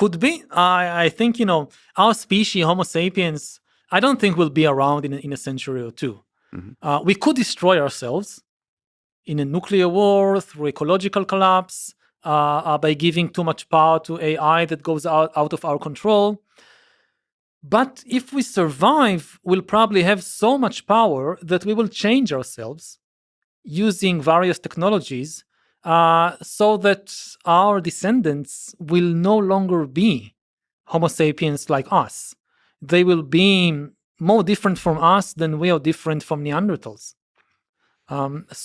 Could be. I think, our species, Homo sapiens, I don't think will be around in a century or two. We could destroy ourselves in a nuclear war, through ecological collapse, by giving too much power to AI that goes out of our control. But if we survive, we'll probably have so much power that we will change ourselves using various technologies, so that our descendants will no longer be Homo sapiens like us. They will be more different from us than we are different from Neanderthals.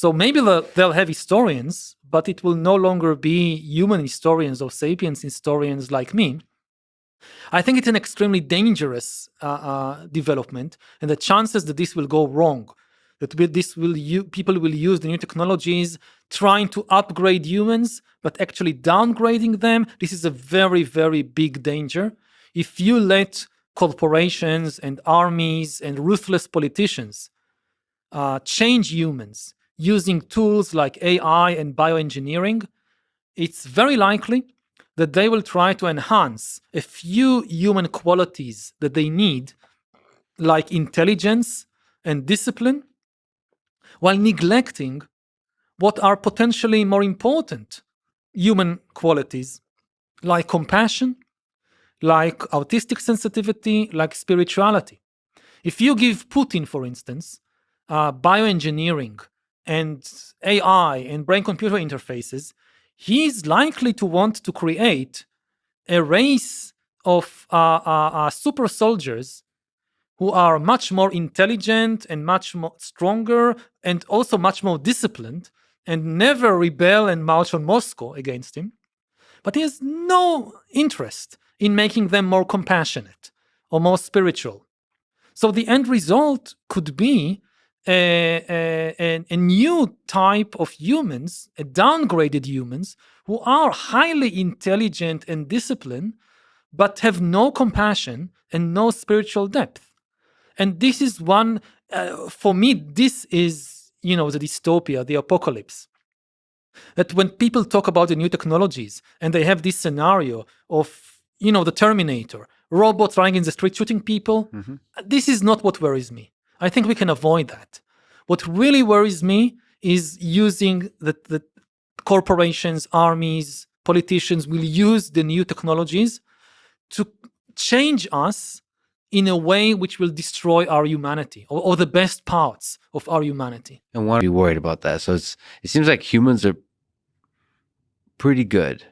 So maybe they'll have historians, but it will no longer be human historians or sapiens historians like me. I think it's an extremely dangerous development, and the chances that this will go wrong, that people will use the new technologies trying to upgrade humans, but actually downgrading them, this is a very, very big danger. If you let corporations and armies and ruthless politicians change humans using tools like AI and bioengineering, it's very likely that they will try to enhance a few human qualities that they need, like intelligence and discipline, while neglecting what are potentially more important human qualities, like compassion, like autistic sensitivity, like spirituality. If you give Putin, for instance, bioengineering and AI and brain-computer interfaces, he's likely to want to create a race of super soldiers who are much more intelligent and much more stronger and also much more disciplined and never rebel and march on Moscow against him. But he has no interest in making them more compassionate or more spiritual. So the end result could be a new type of humans, a downgraded humans, who are highly intelligent and disciplined, but have no compassion and no spiritual depth. And this is one, for me, this is, the dystopia, the apocalypse. That when people talk about the new technologies and they have this scenario of, the Terminator, robots running in the street shooting people, this is not what worries me. I think we can avoid that. What really worries me is using the corporations, armies, politicians will use the new technologies to change us in a way which will destroy our humanity or the best parts of our humanity. And why are you worried about that? So it seems like humans are pretty good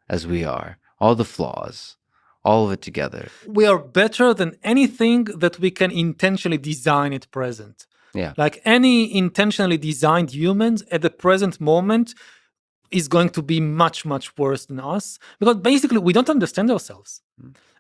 as we are. All the flaws, all of it together. We are better than anything that we can intentionally design at present. Yeah. Like any intentionally designed humans at the present moment is going to be much, much worse than us, because basically we don't understand ourselves.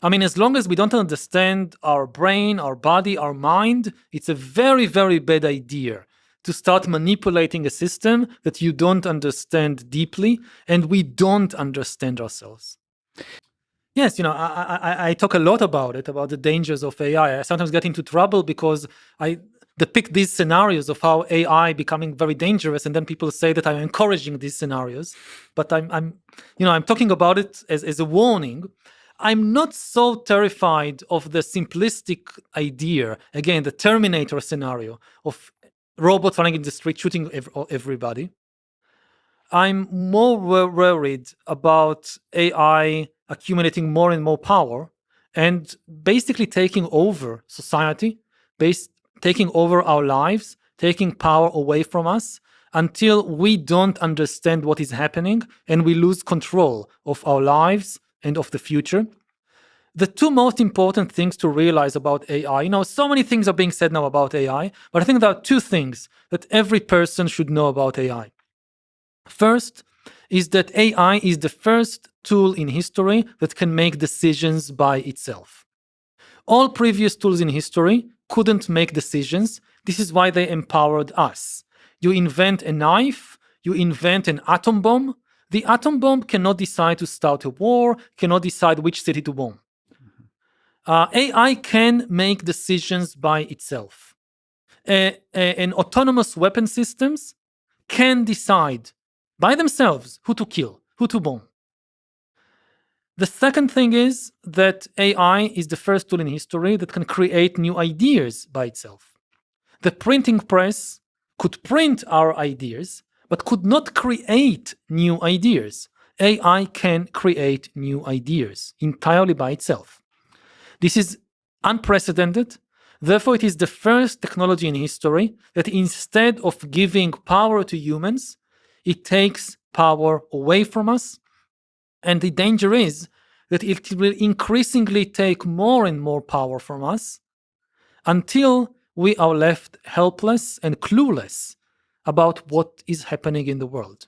I mean, as long as we don't understand our brain, our body, our mind, it's a very, very bad idea to start manipulating a system that you don't understand deeply, and we don't understand ourselves. Yes, I talk a lot about the dangers of AI. I sometimes get into trouble because I depict these scenarios of how AI becoming very dangerous, and then people say that I'm encouraging these scenarios. But I'm talking about it as a warning. I'm not so terrified of the simplistic idea, again, the Terminator scenario of robots running in the street shooting everybody. I'm more worried about AI accumulating more and more power and basically taking over society, taking over our lives, taking power away from us until we don't understand what is happening and we lose control of our lives and of the future. The two most important things to realize about AI, so many things are being said now about AI, but I think there are two things that every person should know about AI. First is that AI is the first tool in history that can make decisions by itself. All previous tools in history couldn't make decisions. This is why they empowered us. You invent a knife, you invent an atom bomb. The atom bomb cannot decide to start a war, cannot decide which city to bomb. AI can make decisions by itself. An autonomous weapon systems can decide by themselves who to kill, who to bomb. The second thing is that AI is the first tool in history that can create new ideas by itself. The printing press could print our ideas, but could not create new ideas. AI can create new ideas entirely by itself. This is unprecedented. Therefore, it is the first technology in history that instead of giving power to humans, it takes power away from us. And the danger is that it will increasingly take more and more power from us until we are left helpless and clueless about what is happening in the world.